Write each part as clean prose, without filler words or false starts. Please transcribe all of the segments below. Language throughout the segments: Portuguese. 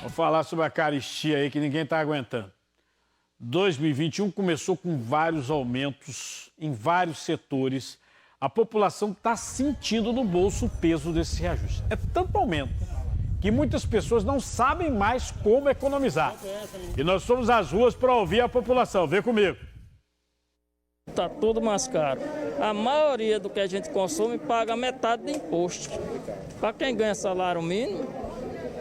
Vou falar sobre a caristia aí que ninguém está aguentando. 2021 começou com vários aumentos em vários setores. A população está sentindo no bolso o peso desse reajuste. É tanto aumento que muitas pessoas não sabem mais como economizar. E nós fomos às ruas para ouvir a população. Vem comigo. Está tudo mais caro. A maioria do que a gente consome paga metade de imposto. Para quem ganha salário mínimo,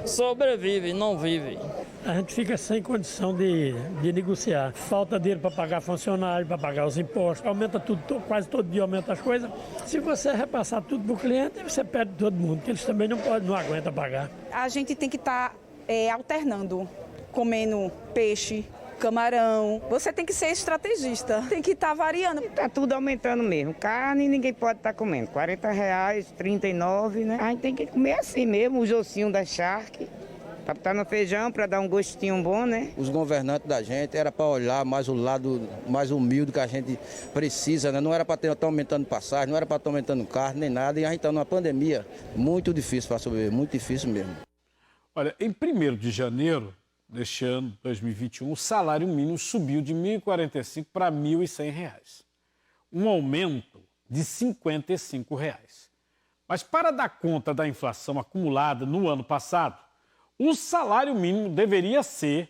sobrevive, não vive. A gente fica sem condição de negociar. Falta dinheiro para pagar funcionário, para pagar os impostos. Aumenta tudo, quase todo dia aumenta as coisas. Se você repassar tudo para o cliente, você perde todo mundo, porque eles também não aguentam pagar. A gente tem que estar alternando, comendo peixe, camarão. Você tem que ser estrategista, tem que estar variando. Está tudo aumentando mesmo. Carne ninguém pode estar comendo. R$40, 39, né? A gente tem que comer assim mesmo, os ossinhos da charque. Para botar no feijão, para dar um gostinho bom, né? Os governantes da gente era para olhar mais o lado mais humilde que a gente precisa, né? Não era para estar aumentando passagem, não era para estar aumentando carne, nem nada. E a gente está numa pandemia muito difícil para sobreviver, muito difícil mesmo. Olha, em 1º de janeiro deste ano, 2021, o salário mínimo subiu de R$ 1.045 para R$ 1.100. Um aumento de R$ 55. Mas para dar conta da inflação acumulada no ano passado, o salário mínimo deveria ser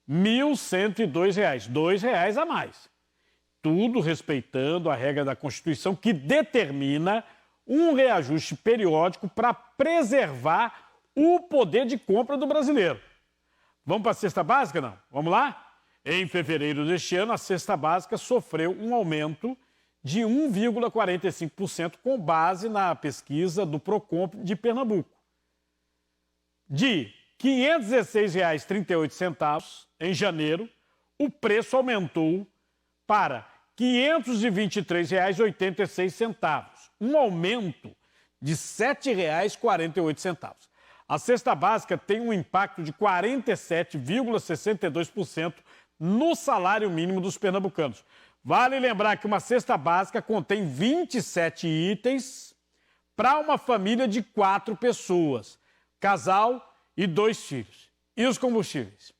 R$ 1.102, R$ 2 a mais. Tudo respeitando a regra da Constituição que determina um reajuste periódico para preservar o poder de compra do brasileiro. Vamos para a cesta básica, não? Vamos lá? Em fevereiro deste ano, a cesta básica sofreu um aumento de 1,45% com base na pesquisa do Procon de Pernambuco. De R$ 516,38 em janeiro, o preço aumentou para R$ 523,86, um aumento de R$ 7,48. A cesta básica tem um impacto de 47,62% no salário mínimo dos pernambucanos. Vale lembrar que uma cesta básica contém 27 itens para uma família de 4 pessoas, casal e 2 filhos. E os combustíveis?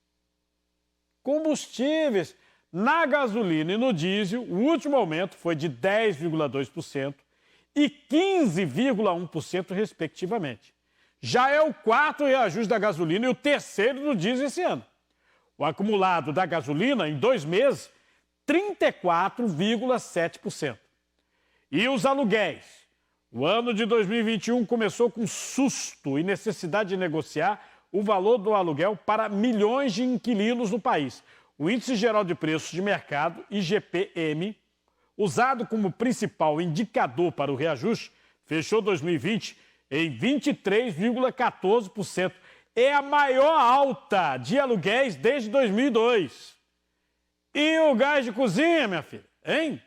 Combustíveis. Na gasolina e no diesel, o último aumento foi de 10,2% e 15,1%, respectivamente. Já é o 4º reajuste da gasolina e o 3º do diesel esse ano. O acumulado da gasolina, em 2 meses, 34,7%. E os aluguéis? O ano de 2021 começou com susto e necessidade de negociar o valor do aluguel para milhões de inquilinos no país. O Índice Geral de Preços de Mercado, IGP-M, usado como principal indicador para o reajuste, fechou 2020 em 23,14%. É a maior alta de aluguéis desde 2002. E o gás de cozinha, minha filha, hein?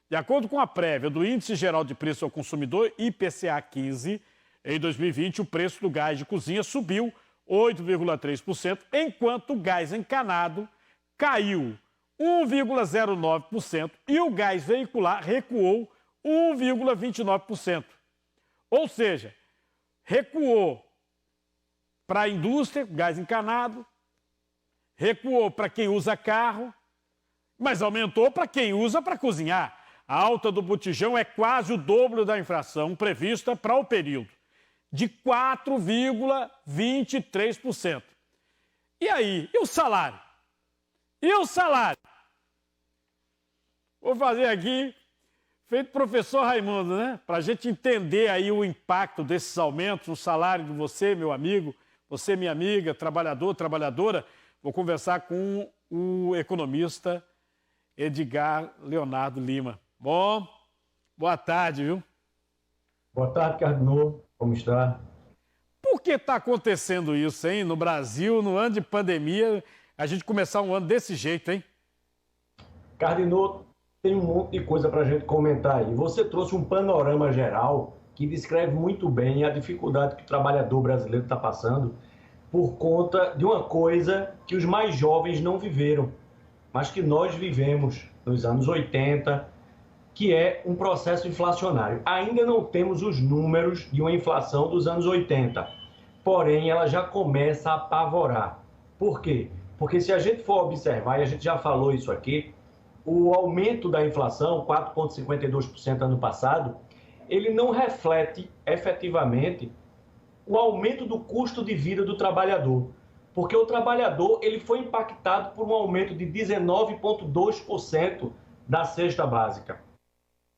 De acordo com a prévia do Índice Geral de Preço ao Consumidor, IPCA 15, em 2020 o preço do gás de cozinha subiu 8,3%, enquanto o gás encanado caiu 1,09% e o gás veicular recuou 1,29%. Ou seja, recuou para a indústria, gás encanado, recuou para quem usa carro, mas aumentou para quem usa para cozinhar. A alta do botijão é quase o dobro da inflação prevista para o período, de 4,23%. E aí, e o salário? E o salário? Vou fazer aqui, feito professor Raimundo, né? Para a gente entender aí o impacto desses aumentos no salário de você, meu amigo, você, minha amiga, trabalhador, trabalhadora. Vou conversar com o economista Edgar Leonardo Lima. Bom, boa tarde, viu? Boa tarde, Cardinô. Como está? Por que está acontecendo isso, hein? No Brasil, no ano de pandemia, a gente começar um ano desse jeito, hein? Cardinô, tem um monte de coisa para a gente comentar aí. Você trouxe um panorama geral que descreve muito bem a dificuldade que o trabalhador brasileiro está passando por conta de uma coisa que os mais jovens não viveram, mas que nós vivemos nos anos 80, que é um processo inflacionário. Ainda não temos os números de uma inflação dos anos 80. porém ela já começa a apavorar. Por quê? Porque se a gente for observar, e a gente já falou isso aqui, o aumento da inflação, 4,52% ano passado, ele não reflete efetivamente o aumento do custo de vida do trabalhador. Porque o trabalhador ele foi impactado por um aumento de 19,2% da cesta básica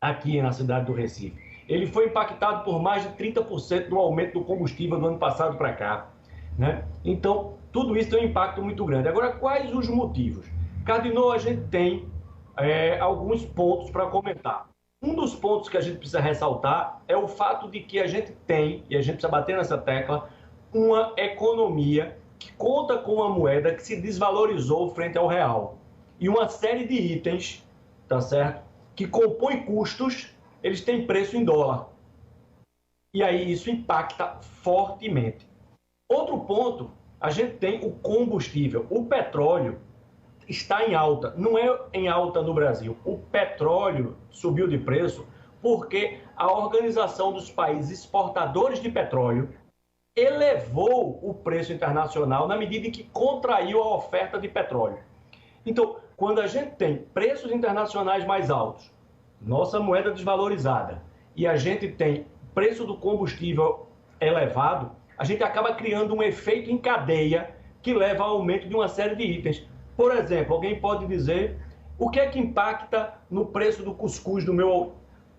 aqui na cidade do Recife. Ele foi impactado por mais de 30% do aumento do combustível do ano passado para cá, né? Então, tudo isso tem um impacto muito grande. Agora, quais os motivos? Cardinô, a gente tem alguns pontos para comentar. Um dos pontos que a gente precisa ressaltar é o fato de que a gente tem, e a gente precisa bater nessa tecla, uma economia que conta com uma moeda que se desvalorizou frente ao real. E uma série de itens, tá certo? Que compõem custos, eles têm preço em dólar. E aí isso impacta fortemente. Outro ponto, a gente tem o combustível. O petróleo está em alta. Não é em alta no Brasil. O petróleo subiu de preço porque a Organização dos Países Exportadores de Petróleo elevou o preço internacional na medida em que contraiu a oferta de petróleo. Então, quando a gente tem preços internacionais mais altos, nossa moeda desvalorizada, e a gente tem preço do combustível elevado, a gente acaba criando um efeito em cadeia que leva ao aumento de uma série de itens. Por exemplo, alguém pode dizer o que é que impacta no preço do cuscuz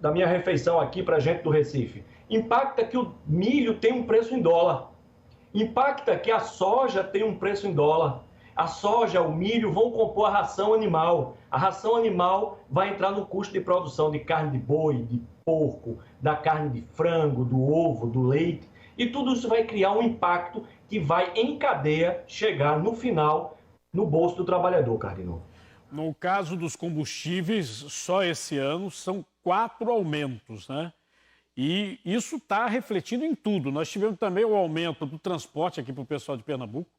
da minha refeição aqui para a gente do Recife? Impacta que o milho tem um preço em dólar. Impacta que a soja tem um preço em dólar. A soja, o milho vão compor a ração animal. A ração animal vai entrar no custo de produção de carne de boi, de porco, da carne de frango, do ovo, do leite. E tudo isso vai criar um impacto que vai, em cadeia, chegar no final no bolso do trabalhador, Cardinô. No caso dos combustíveis, só esse ano são 4 aumentos, né? E isso está refletindo em tudo. Nós tivemos também o aumento do transporte aqui para o pessoal de Pernambuco,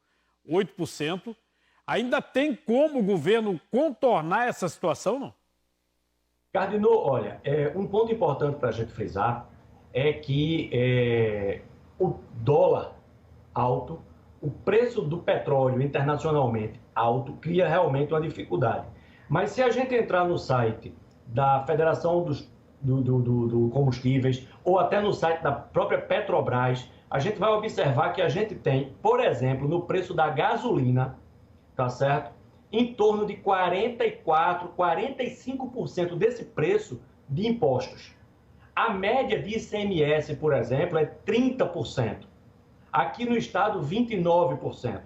8%. Ainda tem como o governo contornar essa situação, não? Cardinô, olha, um ponto importante para a gente frisar é que o dólar alto, o preço do petróleo internacionalmente alto, cria realmente uma dificuldade. Mas se a gente entrar no site da Federação do Combustíveis ou até no site da própria Petrobras, a gente vai observar que a gente tem, por exemplo, no preço da gasolina, tá certo? Em torno de 44%, 45% desse preço de impostos. A média de ICMS, por exemplo, é 30%. Aqui no estado, 29%.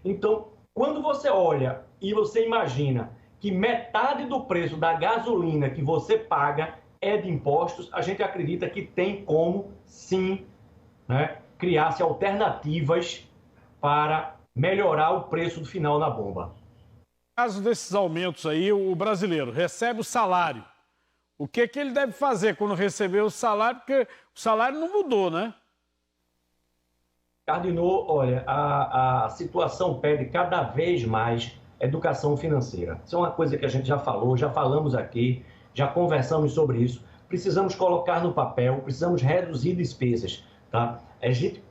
Então, quando você olha e você imagina que metade do preço da gasolina que você paga é de impostos, a gente acredita que tem como, sim, né, criar-se alternativas para melhorar o preço do final na bomba. No caso desses aumentos aí, o brasileiro recebe o salário. O que ele deve fazer quando receber o salário? Porque o salário não mudou, né? Cardinô, olha, a situação pede cada vez mais educação financeira. Isso é uma coisa que a gente já falou, já falamos aqui, já conversamos sobre isso. Precisamos colocar no papel, precisamos reduzir despesas, tá?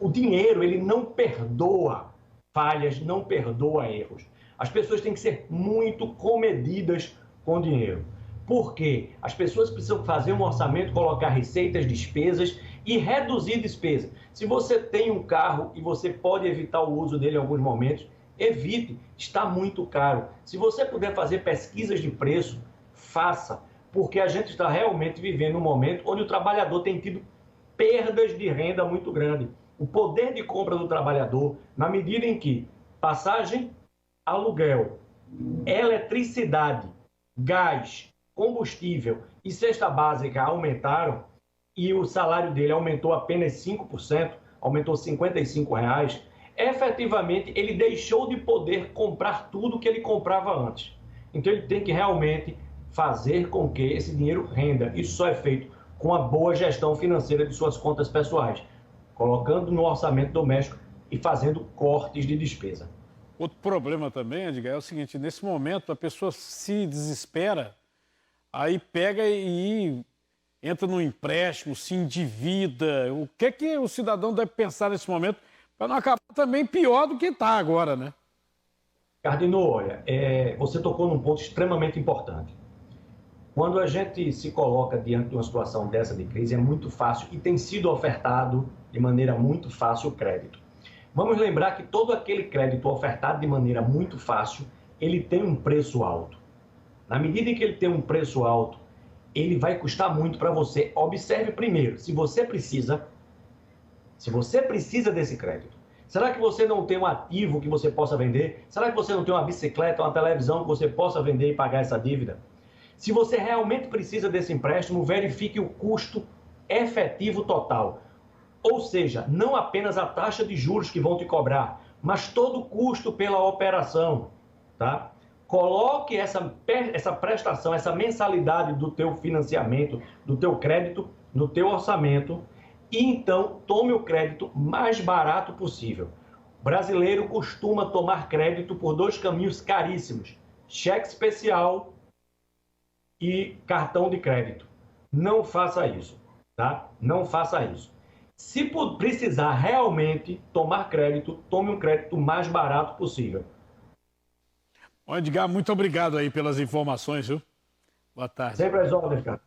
O dinheiro, ele não perdoa falhas, não perdoa erros. As pessoas têm que ser muito comedidas com o dinheiro. Por quê? As pessoas precisam fazer um orçamento, colocar receitas, despesas e reduzir despesa. Se você tem um carro e você pode evitar o uso dele em alguns momentos, evite, está muito caro. Se você puder fazer pesquisas de preço, faça, porque a gente está realmente vivendo um momento onde o trabalhador tem tido perdas de renda muito grandes. O poder de compra do trabalhador, na medida em que passagem, aluguel, eletricidade, gás, combustível e cesta básica aumentaram e o salário dele aumentou apenas 5%, aumentou R$ 55, efetivamente ele deixou de poder comprar tudo que ele comprava antes. Então ele tem que realmente fazer com que esse dinheiro renda. Isso só é feito com a boa gestão financeira de suas contas pessoais, colocando no orçamento doméstico e fazendo cortes de despesa. Outro problema também, Edgar, é o seguinte, nesse momento a pessoa se desespera, aí pega e entra no empréstimo, se endivida. O que o cidadão deve pensar nesse momento Para não acabar também pior do que está agora, né? Cardinô, olha, você tocou num ponto extremamente importante. Quando a gente se coloca diante de uma situação dessa de crise, é muito fácil e tem sido ofertado de maneira muito fácil o crédito. Vamos lembrar que todo aquele crédito ofertado de maneira muito fácil, ele tem um preço alto. Na medida em que ele tem um preço alto, ele vai custar muito para você. Observe primeiro, se você precisa desse crédito. Será que você não tem um ativo que você possa vender? Será que você não tem uma bicicleta, uma televisão que você possa vender e pagar essa dívida? Se você realmente precisa desse empréstimo, verifique o custo efetivo total. Ou seja, não apenas a taxa de juros que vão te cobrar, mas todo o custo pela operação, tá? Coloque essa prestação, essa mensalidade do teu financiamento, do teu crédito, no teu orçamento e então tome o crédito mais barato possível. O brasileiro costuma tomar crédito por dois caminhos caríssimos: cheque especial e cartão de crédito. Não faça isso, tá? Não faça isso. Se precisar realmente tomar crédito, tome um crédito mais barato possível. Bom, Edgar, muito obrigado aí pelas informações, viu? Boa tarde. Sempre às ordens, cara.